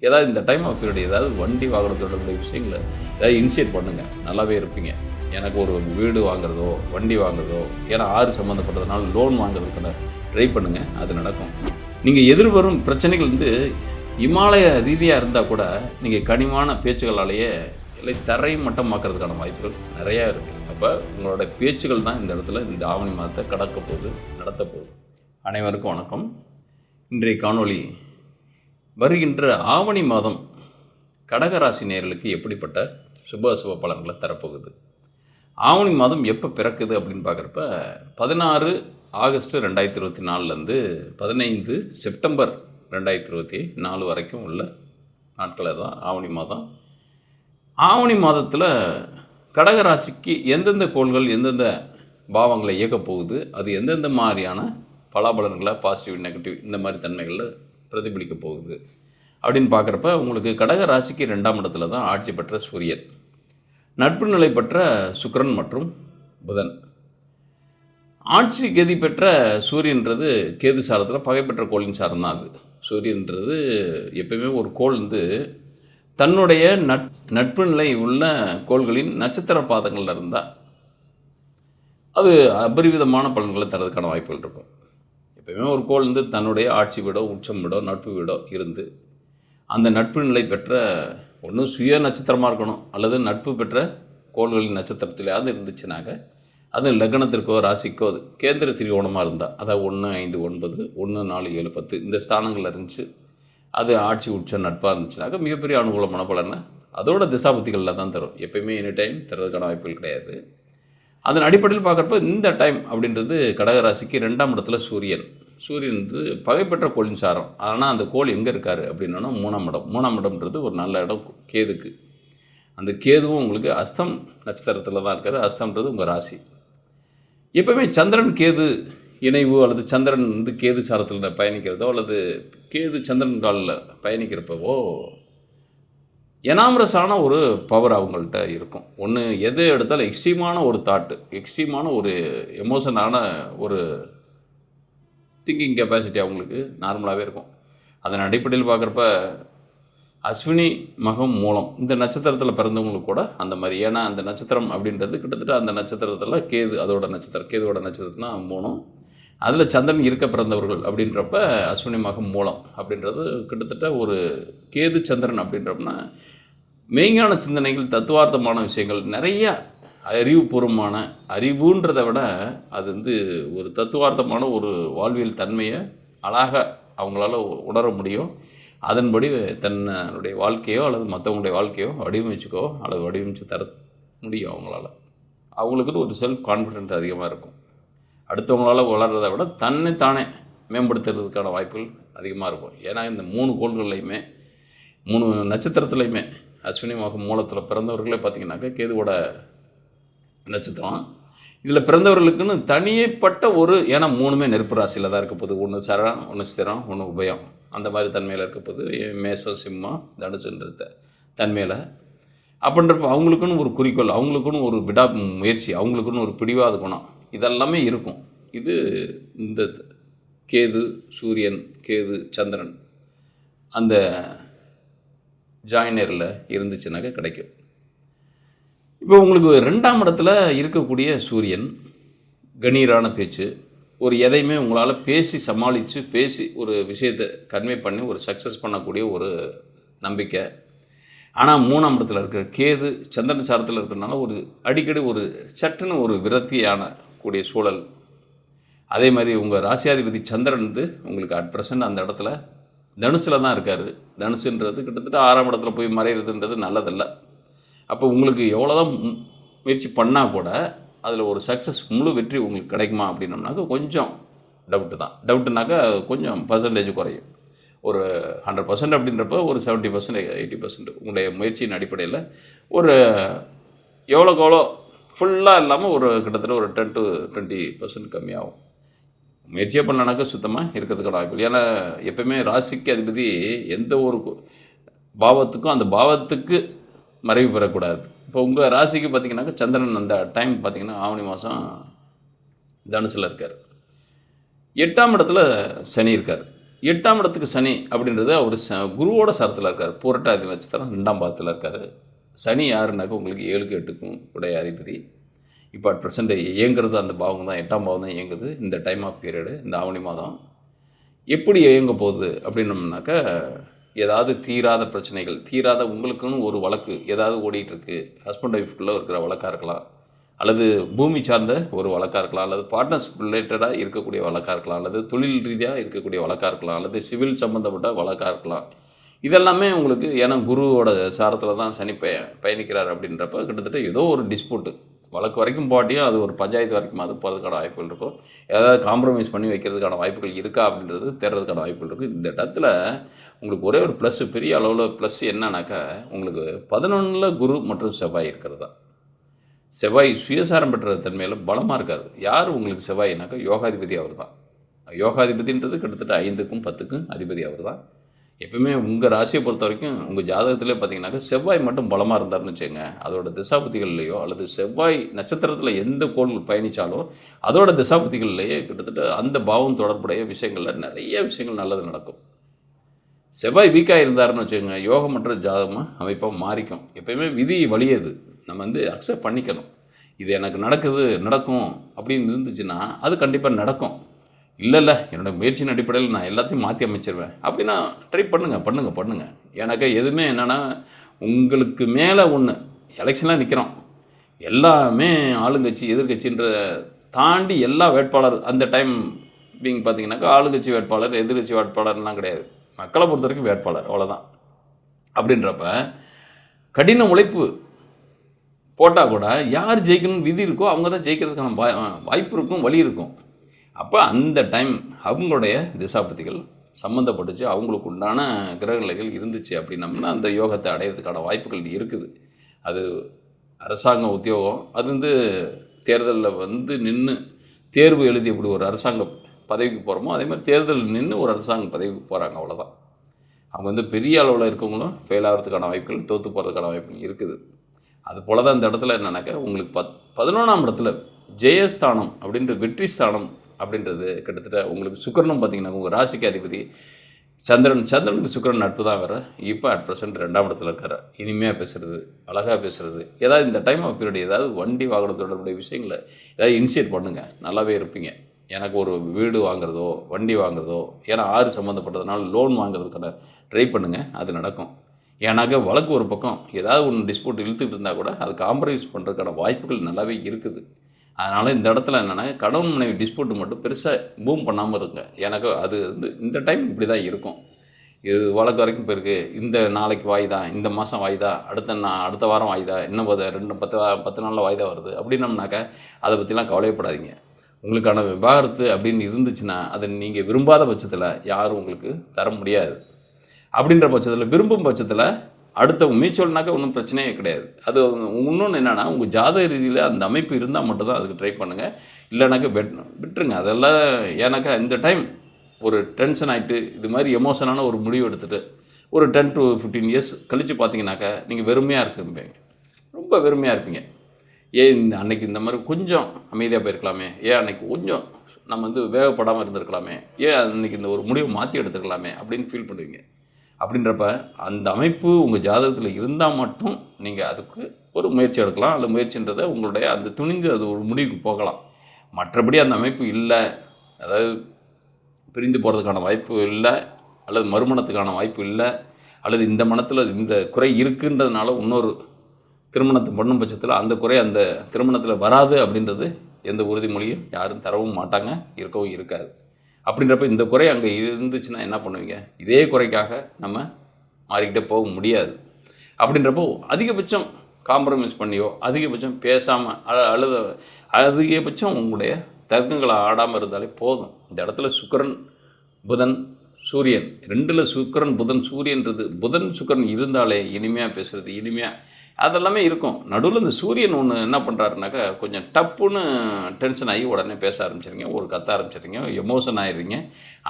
ஏதாவது இந்த time of period ஏதாவது வண்டி வாங்குறதோட விஷயங்களை ஏதாவது இனிஷியேட் பண்ணுங்கள், நல்லாவே இருப்பீங்க. எனக்கு ஒரு வீடு வாங்குறதோ வண்டி வாங்குறதோ, ஏன்னா 6 சம்மந்தப்பட்டதுனால லோன் வாங்குறதுக்கான ட்ரை பண்ணுங்கள், அது நடக்கும். நீங்கள் எதிர்வரும் பிரச்சனைகள் வந்து இமாலய ரீதியாக இருந்தால் கூட நீங்கள் கனிவான பேச்சுகளாலேயே இல்லை தரை மட்டமாக்குறதுக்கான வாய்ப்புகள் நிறையா இருக்குது. அப்போ உங்களோட பேச்சுகள் தான் இந்த இடத்துல இந்த ஆவணி மாதத்தை கடக்க போகுது, நடத்த போகுது. அனைவருக்கும் வணக்கம். இன்றைய காணொளி வருகின்ற ஆவணி மாதம் கடகராசி நேயர்களுக்கு எப்படிப்பட்ட சுப பலன்களை தரப்போகுது. ஆவணி மாதம் எப்போ பிறக்குது அப்படின்னு பார்க்குறப்ப 16 ஆகஸ்ட் 2024 15 செப்டம்பர் 2024 வரைக்கும் உள்ள நாட்களை தான் ஆவணி மாதம். ஆவணி மாதத்தில் கடகராசிக்கு எந்தெந்த கோள்கள் எந்தெந்த பாவங்களை இயக்கப் போகுது, அது எந்தெந்த மாதிரியான பலாபலன்களை பாசிட்டிவ் நெகட்டிவ் இந்த மாதிரி தன்மைகளில் பிரதிபலிக்க போகுது அப்படின்னு பார்க்குறப்ப உங்களுக்கு கடகராசிக்கு 2ஆம் இடத்துல தான் ஆட்சி பெற்ற சூரியன், நட்பு நிலை பெற்ற சுக்கிரன் மற்றும் புதன். ஆட்சி கதி பெற்ற சூரியன்றது கேது சாரத்தில் பகை பெற்ற கோளின் சாரம் தான். அது சூரியன்றது எப்பயுமே ஒரு கோள் வந்து தன்னுடைய நட்பு நிலை உள்ள கோள்களின் நட்சத்திர பாதங்களில் இருந்தால் அது அபரிவிதமான பலன்களை தரதுக்கான வாய்ப்புகள் இருக்கும். எப்பயுமே ஒரு கோள் வந்து தன்னுடைய ஆட்சி வீடோ உச்சம் வீடோ நட்பு வீடோ இருந்து அந்த நட்பு நிலை பெற்ற ஒன்று சுய நட்சத்திரமாக இருக்கணும், அல்லது நட்பு பெற்ற கோள்களின் நட்சத்திரத்திலேயாவது இருந்துச்சுனாக்க அது லக்னத்திற்கோ ராசிக்கோ அது கேந்திர திரிகோணமாக இருந்தால், அதாவது 1, 5, 9, 1, 4, 7, 10 இந்த ஸ்தானங்களில் இருந்துச்சு, அது ஆட்சி உச்ச நட்பாக இருந்துச்சுனாக்கா மிகப்பெரிய அனுகூலமான பலனை அதோட திசாபுத்திகளில் தான் தரும். எப்பயுமே எனி டைம் தரதுக்கான வாய்ப்புகள் கிடையாது. அதன் அடிப்படையில் பார்க்குறப்ப இந்த டைம் அப்படின்றது கடகராசிக்கு 2ஆம் இடத்துல சூரியன் வந்து பகைப்பெற்ற கோளின் சாரம். ஆனால் அந்த கோள் எங்கே இருக்கார் அப்படின்னா 3ஆம் இடம். 3ஆம் இடம்ன்றது ஒரு நல்ல இடம் கேதுக்கு. அந்த கேதுவும் உங்களுக்கு அஸ்தம் நட்சத்திரத்தில் தான் இருக்கார். அஸ்தம்ன்றது உங்கள் ராசி. எப்பவுமே சந்திரன் கேது இணைவு அல்லது சந்திரன் வந்து கேது சாரத்தில் பயணிக்கிறதோ அல்லது கேது சந்திரன் காலில் பயணிக்கிறப்பவோ எனாமரஸான ஒரு பவர் அவங்கள்ட்ட இருக்கும். ஒன்று எது எடுத்தாலும் எக்ஸ்ட்ரீமான ஒரு தாட்டு, எக்ஸ்ட்ரீமான ஒரு எமோஷனான ஒரு திங்கிங் கெப்பாசிட்டி அவங்களுக்கு நார்மலாகவே இருக்கும். அதன் அடிப்படையில் பார்க்குறப்ப அஸ்வினி மகம் மூலம் இந்த நட்சத்திரத்தில் பிறந்தவங்களுக்கு கூட அந்த மாதிரி, ஏன்னா அந்த நட்சத்திரம் அப்படின்றது கிட்டத்தட்ட அந்த நட்சத்திரத்தில் கேது அதோட நட்சத்திரம், கேதுவோட நட்சத்திரம்னா 3, அதில் சந்திரன் இருக்க பிறந்தவர்கள் அப்படின்றப்ப அஸ்வினி மகம் மூலம் அப்படின்றது கிட்டத்தட்ட ஒரு கேது சந்திரன் அப்படின்றப்பனா மெய்ஞான சிந்தனைகள், தத்துவார்த்தமான விஷயங்கள் நிறைய அறிவுபூர்வமான அறிவுன்றதை விட அது வந்து ஒரு தத்துவார்த்தமான ஒரு வாழ்வியல் தன்மையை அழகாக அவங்களால உணர முடியும். அதன்படி தன்னுடைய வாழ்க்கையோ அல்லது மற்றவங்களுடைய வாழ்க்கையோ வடிவமைச்சுக்கோ அல்லது வடிவமைச்சு தர முடியும் அவங்களால. அவங்களுக்கு ஒரு செல்ஃப் கான்ஃபிடென்ட் அதிகமாக இருக்கும். அடுத்தவங்களால வளர்கிறத விட தன்னை தானே மேம்படுத்துறதுக்கான வாய்ப்புகள் அதிகமாக இருக்கும். ஏன்னா இந்த 3 கோள்கள்லையுமே 3 நட்சத்திரத்துலையுமே அஸ்வினி மகம் மூலத்தில் பிறந்தவர்களே பார்த்திங்கனாக்கா கேதுவோட நட்சத்திரம். இதில் பிறந்தவர்களுக்குன்னு தனியப்பட்ட ஒரு, ஏன்னா 3மே நெருப்பு ராசியில் தான் இருக்க போகுது. 1 சரம், 1 ஸ்திரம், 1 உபயம், அந்த மாதிரி தன்மையில் இருக்க போகுது. மேசம் சிம்மம் தனுசுன்ற தன்மையில். அப்படின்றப்ப அவங்களுக்குன்னு ஒரு குறிக்கோள், அவங்களுக்குன்னு ஒரு விடா முயற்சி, அவங்களுக்குன்னு ஒரு பிடிவாத குணம் இதெல்லாமே இருக்கும். இது இந்த கேது சூரியன் கேது சந்திரன் அந்த ஜாயினரில் இருந்துச்சுனாக்க கிடைக்கும். இப்போ உங்களுக்கு 2ஆம் இடத்துல இருக்கக்கூடிய சூரியன் கணீரான பேச்சு, ஒரு எதையுமே உங்களால் பேசி சமாளித்து பேசி ஒரு விஷயத்தை கன்வே பண்ணி ஒரு சக்ஸஸ் பண்ணக்கூடிய ஒரு நம்பிக்கை. ஆனால் 3ஆம் இடத்துல இருக்கிற கேது சந்திரன் சாரத்தில் இருக்கிறதுனால ஒரு அடிக்கடி ஒரு சட்டுன்னு ஒரு விரக்தியான கூடிய சூழல். அதே மாதிரி உங்கள் ராசியாதிபதி சந்திரன் வந்து உங்களுக்கு அட் ப்ரெசன்ட் அந்த இடத்துல தனுசில் தான் இருக்கார். தனுசுன்றது கிட்டத்தட்ட 6ஆம் இடத்துல போய் மறைகிறதுன்றது நல்லதில்லை. அப்போ உங்களுக்கு எவ்வளோதான் முயற்சி பண்ணால் கூட அதில் ஒரு சக்ஸஸ் முழு வெற்றி உங்களுக்கு கிடைக்குமா அப்படின்னோம்னாக்கா கொஞ்சம் டவுட்டு தான். டவுட்டுனாக்கா கொஞ்சம் பர்சன்டேஜ் குறையும். ஒரு 100% அப்படின்றப்ப ஒரு 70%, 80% உங்களுடைய முயற்சியின் அடிப்படையில் ஒரு எவ்வளோக்கு எவ்வளோ ஃபுல்லாக இல்லாமல் ஒரு கிட்டத்தட்ட ஒரு 10 to 20% கம்மியாகும். முயற்சியாக பண்ணனாக்கா சுத்தமாக இருக்கிறதுக்கான வாய்ப்பு. ஏன்னா எப்பவுமே ராசிக்கு அதிபதி எந்த ஒரு பாவத்துக்கும் அந்த பாவத்துக்கு மறைவு பெறக்கூடாது. இப்போ உங்கள் ராசிக்கு பார்த்திங்கனாக்கா சந்திரன் அந்த டைம் பார்த்திங்கன்னா ஆவணி மாதம் தனுசில் இருக்கார். 8ஆம் இடத்துல சனி இருக்கார். 8ஆம் இடத்துக்கு சனி அப்படின்றது அவர் குருவோட சரத்தில் இருக்கார். பூரட்டாதி நட்சத்திரம் 2ஆம் பாதத்தில் இருக்கார். சனி யாருன்னாக்க உங்களுக்கு 7க்கும் 8க்கும் உடைய அதிபதி. இப்போ அட் ப்ரெசென்ட் இயங்குறது அந்த பாவம் தான், 8ஆம் பாவம் தான் இயங்குது இந்த டைம் ஆஃப் பீரியடு, இந்த ஆவணி மாதம். எப்படி இயங்க போகுது அப்படின்னம்னாக்கா, ஏதாவது தீராத பிரச்சனைகள், தீராத உங்களுக்குன்னு ஒரு வழக்கு ஏதாவது ஓடிட்டுருக்கு, ஹஸ்பண்ட் ஒய்ஃப்குள்ளே இருக்கிற வழக்காக இருக்கலாம், அல்லது பூமி சார்ந்த ஒரு வழக்காக இருக்கலாம், அல்லது பார்ட்னர்ஷிப் ரிலேட்டடாக இருக்கக்கூடிய வழக்காக இருக்கலாம், அல்லது தொழில் ரீதியாக இருக்கக்கூடிய வழக்காக இருக்கலாம், அல்லது சிவில் சம்மந்தப்பட்ட வழக்காக இருக்கலாம். இதெல்லாமே உங்களுக்கு ஏன்னா குருவோட சாரத்தில் தான் சனி பயணிக்கிறார் அப்படின்றப்ப கிட்டத்தட்ட ஏதோ ஒரு டிஸ்பியூட்டு வழக்கு வரைக்கும் போட்டியும் அது ஒரு பஞ்சாயத்து வரைக்கும் அது போகிறதுக்கான வாய்ப்புகள் இருக்கும். ஏதாவது காம்ப்ரமைஸ் பண்ணி வைக்கிறதுக்கான வாய்ப்புகள் இருக்கா அப்படின்றது தேர்றதுக்கான வாய்ப்புகள் இருக்குது. இந்த இடத்துல உங்களுக்கு ஒரே ஒரு ப்ளஸ், பெரிய அளவில் ப்ளஸ் என்னன்னாக்கா, உங்களுக்கு 11ல் குரு மற்றும் செவ்வாய் இருக்கிறது தான். செவ்வாய் சுயசாரம் பெற்ற தன்மையில் பலமாக இருக்கார். யார் உங்களுக்கு செவ்வாய்னாக்கா யோகாதிபதி அவர் தான். யோகாதிபதின்றது கிட்டத்தட்ட 5க்கும் 10க்கும் அதிபதி அவர் தான். எப்பவுமே உங்கள் ராசியை பொறுத்த வரைக்கும் உங்கள் ஜாதகத்திலே பார்த்தீங்கன்னாக்கா செவ்வாய் மட்டும் பலமாக இருந்தார்னு வச்சுக்கோங்க, அதோட திசாபுத்திகள்லையோ அல்லது செவ்வாய் நட்சத்திரத்தில் எந்த கோள்கள் பயணித்தாலோ அதோட திசாபுத்திகள்லையே கிட்டத்தட்ட அந்த பாவம் தொடர்புடைய விஷயங்களில் நிறைய விஷயங்கள் நல்லது நடக்கும். செவ்வாய் வீக்காக இருந்தாருன்னு வச்சுக்கோங்க, யோகமற்ற ஜாதகமாக அமைப்பாக மாறிக்கும். எப்பயுமே விதி வழியது, நம்ம அக்செப்ட் பண்ணிக்கணும். இது எனக்கு நடக்கும் அப்படின்னு இருந்துச்சுன்னா அது கண்டிப்பாக நடக்கும். இல்லை என்னோடய முயற்சியின் அடிப்படையில் நான் எல்லாத்தையும் மாற்றி அமைச்சிருவேன் அப்படின்னா ட்ரை பண்ணுங்கள். எனக்கு எதுவுமே என்னென்னா, உங்களுக்கு மேலே ஒன்று எலெக்ஷன்லாம் நிற்கிறோம், எல்லாமே ஆளுங்கட்சி எதிர்கட்சின்ற தாண்டி எல்லா வேட்பாளர் அந்த டைம் பீங் பார்த்தீங்கன்னாக்கா ஆளுங்கட்சி வேட்பாளர் எதிர்கட்சி வேட்பாளர்லாம் கிடையாது, மக்களை பொறுத்த வரைக்கும் வேட்பாளர் அவ்வளோதான். அப்படின்றப்ப கடின உழைப்பு போட்டால் கூட யார் ஜெயிக்கணும்னு விதி இருக்கோ அவங்க தான் ஜெயிக்கிறதுக்கான வாய்ப்பு இருக்கும், வழி இருக்கும். அப்போ அந்த டைம் அவங்களுடைய திசாபதிகள் சம்மந்தப்பட்டுச்சு, அவங்களுக்கு உண்டான கிரகநிலைகள் இருந்துச்சு அப்படின்னம்னா அந்த யோகத்தை அடையிறதுக்கான வாய்ப்புகள் இருக்குது. அது அரசாங்க உத்தியோகம், அது தேர்தலில் நின்று தேர்வு எழுதி எப்படி ஒரு அரசாங்க பதவிக்கு போகிறோமோ அதே மாதிரி தேர்தலில் நின்று ஒரு அரசாங்க பதவிக்கு போகிறாங்க, அவ்வளோதான். அவங்க பெரிய அளவில் இருக்கவங்களும் ஃபெயில் ஆகிறதுக்கான வாய்ப்புகள், தோற்று போகிறதுக்கான வாய்ப்புகள் இருக்குது. அது போல தான் இந்த இடத்துல என்னன்னாக்கா, உங்களுக்கு 11ஆம் இடத்துல ஜெயஸ்தானம் அப்படின்ற வெற்றி ஸ்தானம் அப்படின்றது கிட்டத்தட்ட உங்களுக்கு சுக்கிரனும் பார்த்தீங்கன்னா உங்கள் ராசிக்கு அதிபதி சந்திரனுக்கு சுக்கிரன் நட்பு தான் வேறு. இப்போ அட் ப்ரெசென்ட் 2ஆம் இடத்துல இருக்கார். இனிமையாக பேசுகிறது, அழகாக பேசுகிறது, ஏதாவது இந்த டைம் ஆஃப் பீரியட் ஏதாவது வண்டி வாகனம் தொடர்புடைய விஷயங்களை ஏதாவது இனிஷியேட் பண்ணுங்கள், நல்லாவே இருப்பீங்க. எனக்கு ஒரு வீடு வாங்குறதோ வண்டி வாங்குறதோ, ஏன்னா 6 சம்மந்தப்பட்டதுனால லோன் வாங்குறதுக்கான ட்ரை பண்ணுங்கள், அது நடக்கும். ஏன்னாக்கா வழக்கு ஒரு பக்கம் ஏதாவது ஒன்று டிஸ்பியூட் இழுத்துக்கிட்டு இருந்தால் கூட அது காம்ப்ரமைஸ் பண்ணுறதுக்கான வாய்ப்புகள் நல்லாவே இருக்குது. அதனால் இந்த இடத்துல என்னென்னா, கணவன் மனைவி டிஸ்பியூட் மட்டும் பெருசாக பூம் பண்ணாமல் இருங்க. எனக்கு அது இந்த டைம் இப்படி தான் இருக்கும். இது வழக்கு வரைக்கும் போயிருக்கு, இந்த நாளைக்கு வாய்தா, இந்த மாதம் வாய்தா, அடுத்த வாரம் வாய்தா, இன்னும் 10 நாளில் வாய்தா வருது அப்படின்னம்னாக்கா அதை பற்றிலாம் கவலைப்படாதீங்க. உங்களுக்கான விவாகரத்து அப்படின்னு இருந்துச்சுன்னா அதை நீங்கள் விரும்பாத பட்சத்தில் யாரும் உங்களுக்கு தர முடியாது. அப்படின்ற பட்சத்தில் விரும்பும் பட்சத்தில் அடுத்த மியூச்சுவல்னாக்கா ஒன்றும் பிரச்சனையே கிடையாது. அது இன்னொன்று என்னென்னா, உங்கள் ஜாதக ரீதியில் அந்த அமைப்பு இருந்தால் மட்டும்தான் அதுக்கு ட்ரை பண்ணுங்கள், இல்லைனாக்கா விட்டுருங்க அதெல்லாம். ஏன்னாக்கா இந்த டைம் ஒரு டென்ஷன் ஆகிட்டு இது மாதிரி எமோஷனான ஒரு முடிவு எடுத்துகிட்டு ஒரு 10 to 15 இயர்ஸ் கழித்து பார்த்தீங்கன்னாக்கா நீங்கள் வெறுமையாக இருப்பீங்க, ரொம்ப வெறுமையாக இருப்பீங்க. ஏன் அன்னைக்கு இந்த மாதிரி கொஞ்சம் அமைதியாக போயிருக்கலாமே, ஏன் அன்னைக்கு கொஞ்சம் நம்ம வேகப்படாமல் இருந்திருக்கலாமே, ஏன் அன்றைக்கி இந்த ஒரு முடிவை மாற்றி எடுத்துக்கலாமே அப்படின்னு ஃபீல் பண்ணுவீங்க. அப்படின்றப்ப அந்த அமைப்பு உங்கள் ஜாதகத்தில் இருந்தால் மட்டும் நீங்கள் அதுக்கு ஒரு முயற்சி எடுக்கலாம். அந்த முயற்சின்றதை உங்களுடைய அந்த துணிந்து அது ஒரு முடிவுக்கு போகலாம். மற்றபடி அந்த அமைப்பு இல்லை, அதாவது பிரிந்து போகிறதுக்கான வாய்ப்பு இல்லை, அல்லது மறுமணத்துக்கான வாய்ப்பு இல்லை, அல்லது இந்த மனத்தில் இந்த குறை இருக்குன்றதுனால இன்னொரு திருமணத்தை பண்ணும் பட்சத்தில் அந்த குறை அந்த திருமணத்தில் வராது அப்படின்றது எந்த உறுதிமொழியும் யாரும் தரவும் மாட்டாங்க, இருக்கவும் இருக்காது. அப்படின்றப்ப இந்த குறை அங்கே இருந்துச்சுன்னா என்ன பண்ணுவீங்க? இதே குறைக்காக நம்ம மாறிக்கிட்டே போக முடியாது. அப்படின்றப்போ அதிகபட்சம் காம்ப்ரமைஸ் பண்ணியோ, அதிகபட்சம் பேசாமல் அதிகபட்சம் உங்களுடைய தர்க்கங்களை ஆடாமல் இருந்தாலே போதும். இந்த இடத்துல சுக்கிரன் புதன் சூரியன் 2ல் சுக்கிரன் புதன் சூரியன்றது, புதன் சுக்கிரன் இருந்தாலே இனிமையாக பேசுகிறது, இனிமையாக அதெல்லாமே இருக்கும். நடுவில் இந்த சூரியன் ஒன்று என்ன பண்ணுறாருனாக்கா, கொஞ்சம் டப்புன்னு டென்ஷன் ஆகி உடனே பேச ஆரம்பிச்சிடுங்க, ஒரு கத்த ஆரம்பிச்சிடுங்க, எமோஷன் ஆகிடுறீங்க.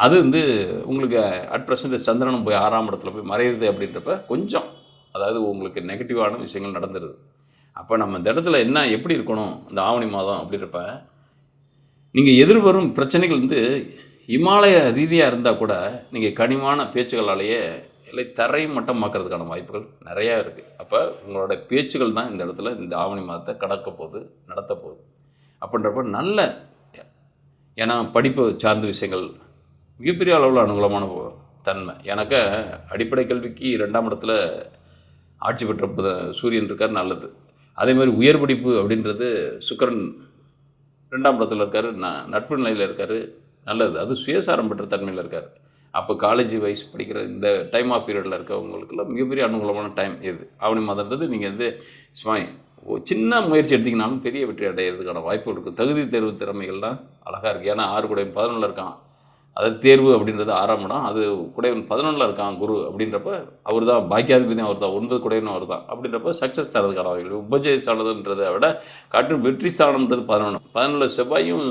அது உங்களுக்கு அட் ப்ரெசென்ட் சந்திரனும் போய் 6ஆம் இடத்துல போய் மறையுது அப்படின்றப்ப கொஞ்சம் அதாவது உங்களுக்கு நெகட்டிவான விஷயங்கள் நடந்துடுது. அப்போ நம்ம இந்த இடத்துல எப்படி இருக்கணும் இந்த ஆவணி மாதம் அப்படின்றப்ப, நீங்கள் எதிர்வரும் பிரச்சனைகள் இமாலய ரீதியாக இருந்தால் கூட நீங்கள் கனிவான பேச்சுகளாலேயே இல்லை தரை மட்டமாக்குறதுக்கான வாய்ப்புகள் நிறையா இருக்குது. அப்போ உங்களோட பேச்சுகள் தான் இந்த இடத்துல இந்த ஆவணி மாதத்தை கடக்க போகுது, நடத்த போகுது. அப்படின்றப்ப நல்ல, ஏன்னா படிப்பு சார்ந்த விஷயங்கள் மிகப்பெரிய அளவில் அனுகூலமான தன்மை. எனக்கு அடிப்படை கல்விக்கு 2ஆம் இடத்துல ஆட்சி பெற்ற சூரியன் இருக்கார், நல்லது. அதே மாதிரி உயர் படிப்பு அப்படின்றது சுக்கிரன் 2ஆம் இடத்துல இருக்கார், நட்பு நிலையில் இருக்கார், நல்லது. அது சுயசாரம் பெற்ற தன்மையில் இருக்கார். அப்போ காலேஜ் வயசு படிக்கிற இந்த டைம் ஆஃப் பீரியடில் இருக்கவங்களுக்குலாம் மிகப்பெரிய அனுகூலமான டைம் இது. ஆவணி மாதன்றது நீங்கள் வந்து சும்மா சின்ன முயற்சி எடுத்திங்கனாலும் பெரிய வெற்றி அடைகிறதுக்கான வாய்ப்புகள் இருக்குது. தகுதி தேர்வு திறமைகள்லாம் அழகாக இருக்குது. ஏன்னா 6 குடையவன் 11 இருக்கான். அதாவது தேர்வு அப்படின்றது 6ஆம் இடம், அது குடையவன் 11 இருக்கான் குரு. அப்படின்றப்ப அவர் தான் பாக்கியாதிபதி, அவர் தான் 9 குடையவனும் அவர் தான். அப்படின்றப்ப சக்ஸஸ் தரதுக்கான வாய்ப்புகள். உபஜய ஸ்தானன்றதை விட காட்டு வெற்றி ஸ்தானம்ன்றது 11. 11 செவ்வாயும்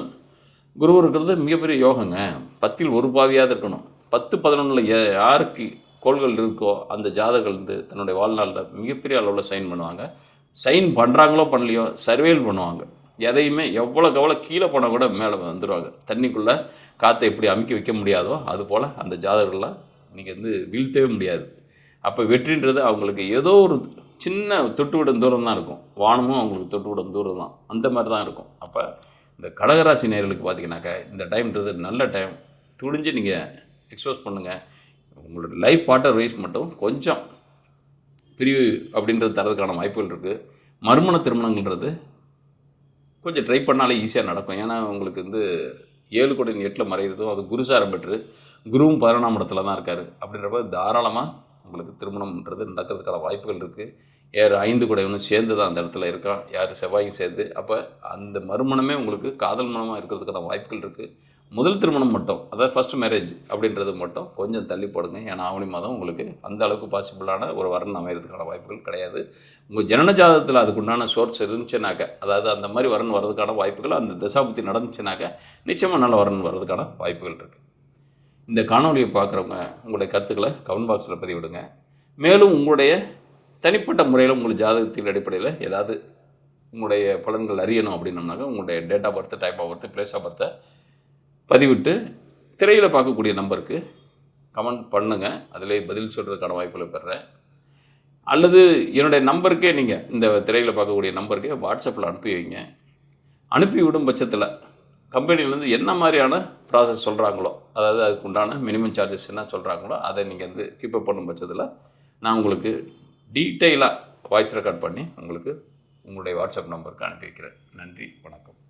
குரு இருக்கிறது மிகப்பெரிய யோகங்க. 10ல் ஒரு பாவியாக இருக்கணும். 10, 11 யாருக்கு கோள்கள் இருக்கோ அந்த ஜாதகர்கள் வந்து தன்னுடைய வாழ்நாளில் மிகப்பெரிய அளவில் சைன் பண்ணுவாங்க. சைன் பண்ணுறாங்களோ பண்ணலையோ சர்வேல் பண்ணுவாங்க. எதையுமே எவ்வளோக்கு எவ்வளோ கீழே போனால் கூட மேலே வந்துடுவாங்க. தண்ணிக்குள்ளே காற்றை எப்படி அமுக்கி வைக்க முடியாதோ அதுபோல் அந்த ஜாதகர்கள்லாம் நீங்கள் வந்து வீழ்த்தவே முடியாது. அப்போ வெற்றின்றது அவங்களுக்கு ஏதோ ஒரு சின்ன தொட்டுவிடும் தூரம் தான் இருக்கும். வானமும் அவங்களுக்கு தொட்டுவிடும் தூரம் தான், அந்த மாதிரி தான் இருக்கும். அப்போ இந்த கடகராசி நேயர்களுக்கு பார்த்தீங்கன்னாக்கா இந்த டைம்ன்றது நல்ல டைம். துணிஞ்சு நீங்கள் எக்ஸ்போஸ் பண்ணுங்கள். உங்களோட லைஃப் பார்ட்னர் வைஸ் மட்டும் கொஞ்சம் பிரிவு அப்படின்றது தரதுக்கான வாய்ப்புகள் இருக்குது. மறுமண திருமணங்கள்ன்றது கொஞ்சம் ட்ரை பண்ணாலே ஈஸியாக நடக்கும். ஏன்னா உங்களுக்கு வந்து 7 குடையன் 8ல் மறைகிறதும் அது குருசாரம் பெற்று குருவும் 11ஆம் இடத்துல தான் இருக்கார். அப்படின்றப்ப தாராளமாக உங்களுக்கு திருமணம்ன்றது நடக்கிறதுக்கான வாய்ப்புகள் இருக்குது. 5 குடையவனும் சேர்ந்து தான் அந்த இடத்துல இருக்கான், யார் செவ்வாயும் சேர்ந்து. அப்போ அந்த மறுமணமே உங்களுக்கு காதல் மனமாக இருக்கிறதுக்கான வாய்ப்புகள் இருக்குது. முதல் திருமணம் மட்டும், அதாவது ஃபஸ்ட் மேரேஜ் அப்படின்றது மட்டும் கொஞ்சம் தள்ளி போடுங்க. ஏன்னா ஆவணி மாதம் உங்களுக்கு அந்த அளவுக்கு பாசிபிளான ஒரு வரன் அமைகிறதுக்கான வாய்ப்புகள் கிடையாது. உங்கள் ஜனன ஜாதகத்தில் அதுக்குண்டான சோர்ஸ் இருந்துச்சுனாக்க, அதாவது அந்த மாதிரி வரன் வர்றதுக்கான வாய்ப்புகள் அந்த தசாபுத்தி நடந்துச்சுனாக்க நிச்சயமாக நல்ல வரன் வர்றதுக்கான வாய்ப்புகள் இருக்குது. இந்த காணொலியை பார்க்குறவங்க உங்களுடைய கருத்துக்களை கமெண்ட் பாக்ஸில் பதிவிடுங்க. மேலும் உங்களுடைய தனிப்பட்ட முறையில் உங்கள் ஜாதகத்தின் அடிப்படையில் ஏதாவது உங்களுடைய பலன்கள் அறியணும் அப்படின்னோம்னாக்க உங்களுடைய date of birth, type of birth, place of பர்த்தை பதிவிட்டு திரையில் பார்க்கக்கூடிய நம்பருக்கு கமெண்ட் பண்ணுங்கள். அதிலே பதில் சொல்கிறதுக்கான வாய்ப்புகளை பெறுறேன். அல்லது என்னுடைய நம்பருக்கே நீங்கள் இந்த திரையில் பார்க்கக்கூடிய நம்பருக்கே வாட்ஸ்அப்பில் அனுப்பி வைங்க. அனுப்பிவிடும் பட்சத்தில் கம்பெனிலேருந்து என்ன மாதிரியான ப்ராசஸ் சொல்கிறாங்களோ, அதாவது அதுக்கு உண்டான மினிமம் சார்ஜஸ் என்ன சொல்கிறாங்களோ அதை நீங்கள் வந்து கீப்பப் பண்ணும் பட்சத்தில் நான் உங்களுக்கு டீட்டெயிலாக வாய்ஸ் ரெக்கார்ட் பண்ணி உங்களுக்கு உங்களுடைய வாட்ஸ்அப் நம்பருக்கு அனுப்பி வைக்கிறேன். நன்றி, வணக்கம்.